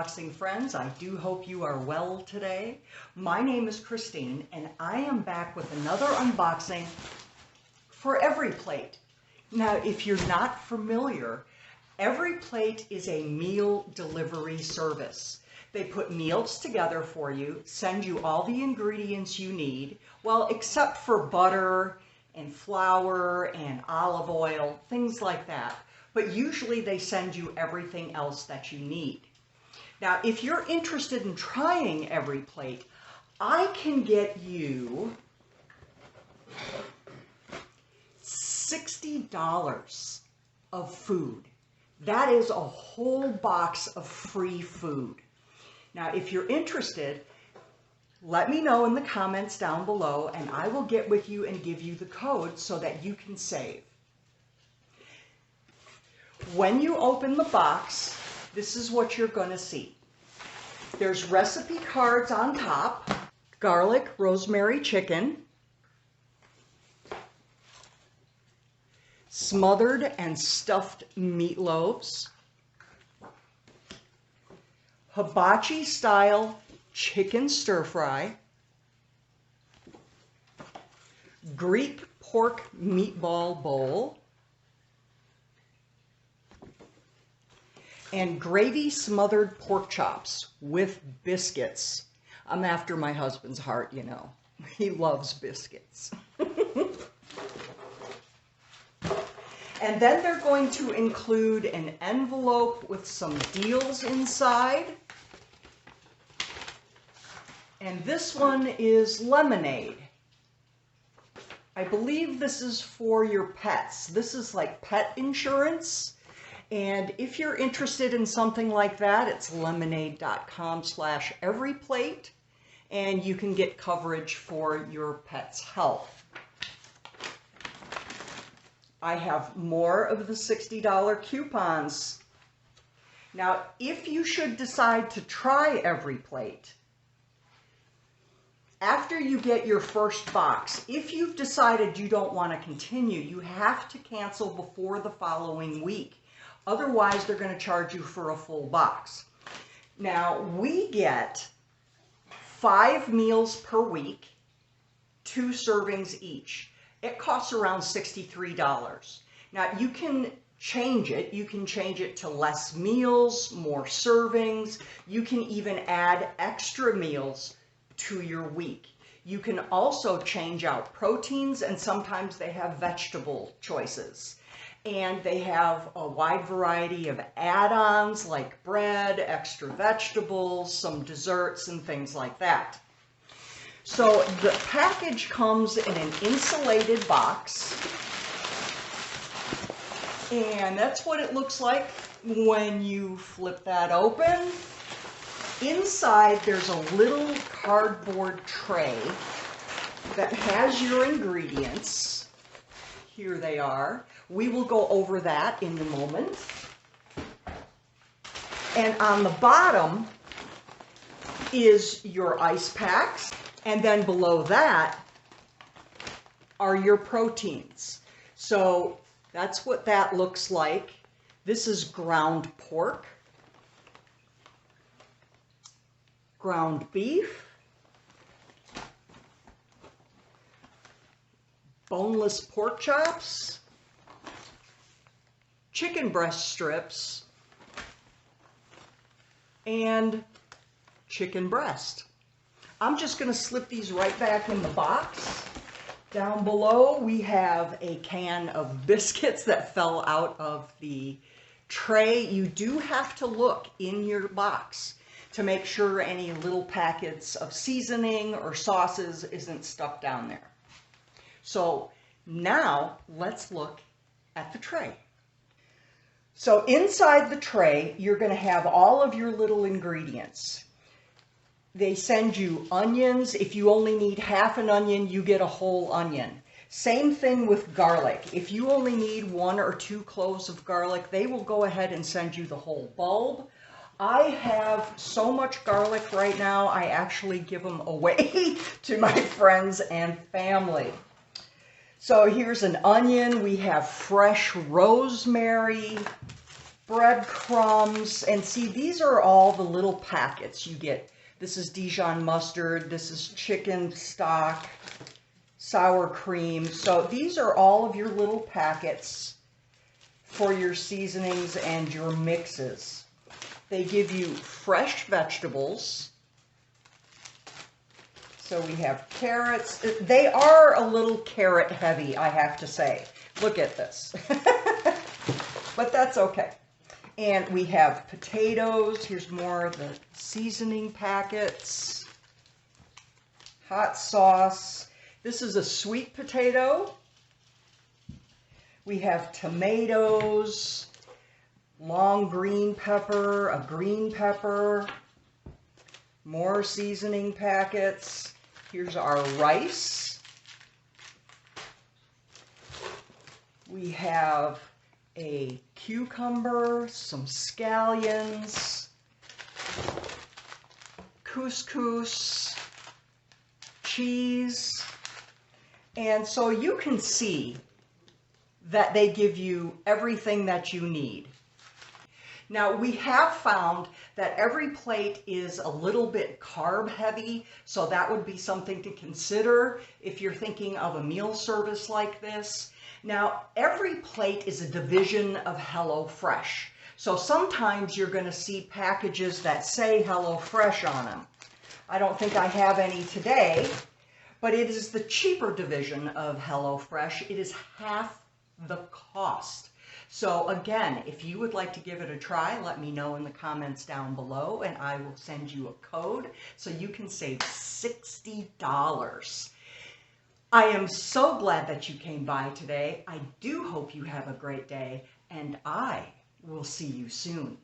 unboxing friends. I do hope you are well today. My name is Christine and I am back with another unboxing for everyplate. Now, if you're not familiar, everyplate is a meal delivery service. They put meals together for you, send you all the ingredients you need, well, except for butter and flour and olive oil, things like that. But usually they send you everything else that you need. Now, if you're interested in trying everyplate, I can get you $60 of food. That is a whole box of free food. Now, if you're interested, let me know in the comments down below and I will get with you and give you the code so that you can save. When you open the box, this is what you're going to see. There's recipe cards on top, garlic, rosemary chicken, smothered and stuffed meatloaves, hibachi style chicken stir fry, Greek pork meatball bowl, and gravy smothered pork chops with biscuits. I'm after my husband's heart, you know. He loves biscuits. And then they're going to include an envelope with some deals inside. And this one is lemonade. I believe this is for your pets. This is like pet insurance. And if you're interested in something like that, it's lemonade.com/everyplate, and you can get coverage for your pet's health. I have more of the $60 coupons. Now, if you should decide to try everyplate, after you get your first box, if you've decided you don't want to continue, you have to cancel before the following week. Otherwise, they're going to charge you for a full box. Now, we get 5 meals per week, 2 servings each. It costs around $63. Now, you can change it. You can change it to less meals, more servings. You can even add extra meals to your week. You can also change out proteins, and sometimes they have vegetable choices. And they have a wide variety of add-ons like bread, extra vegetables, some desserts, and things like that. So the package comes in an insulated box. And that's what it looks like when you flip that open. Inside, there's a little cardboard tray that has your ingredients. Here they are. We will go over that in a moment. And on the bottom is your ice packs. And then below that are your proteins. So that's what that looks like. This is ground pork, ground beef, boneless pork chops, chicken breast strips, and chicken breast. I'm just going to slip these right back in the box. Down below we have a can of biscuits that fell out of the tray. You do have to look in your box to make sure any little packets of seasoning or sauces isn't stuck down there. So now let's look at the tray. So inside the tray, you're going to have all of your little ingredients. They send you onions. If you only need half an onion, you get a whole onion. Same thing with garlic. If you only need 1 or 2 cloves of garlic, they will go ahead and send you the whole bulb. I have so much garlic right now, I actually give them away to my friends and family. So here's an onion. We have fresh rosemary, breadcrumbs. And see, these are all the little packets you get. This is Dijon mustard. This is chicken stock, sour cream. So these are all of your little packets for your seasonings and your mixes. They give you fresh vegetables. So we have carrots. They are a little carrot heavy, I have to say. Look at this. But that's okay. And we have potatoes. Here's more of the seasoning packets. Hot sauce. This is a sweet potato. We have tomatoes, long green pepper, a green pepper, more seasoning packets. Here's our rice. We have a cucumber, some scallions, couscous, cheese. And so you can see that they give you everything that you need. Now, we have found that everyplate is a little bit carb heavy, so that would be something to consider if you're thinking of a meal service like this. Now, everyplate is a division of HelloFresh. So sometimes you're going to see packages that say HelloFresh on them. I don't think I have any today, but it is the cheaper division of HelloFresh. It is half the cost. So again, if you would like to give it a try, let me know in the comments down below and I will send you a code so you can save $60. I am so glad that you came by today. I do hope you have a great day and I will see you soon.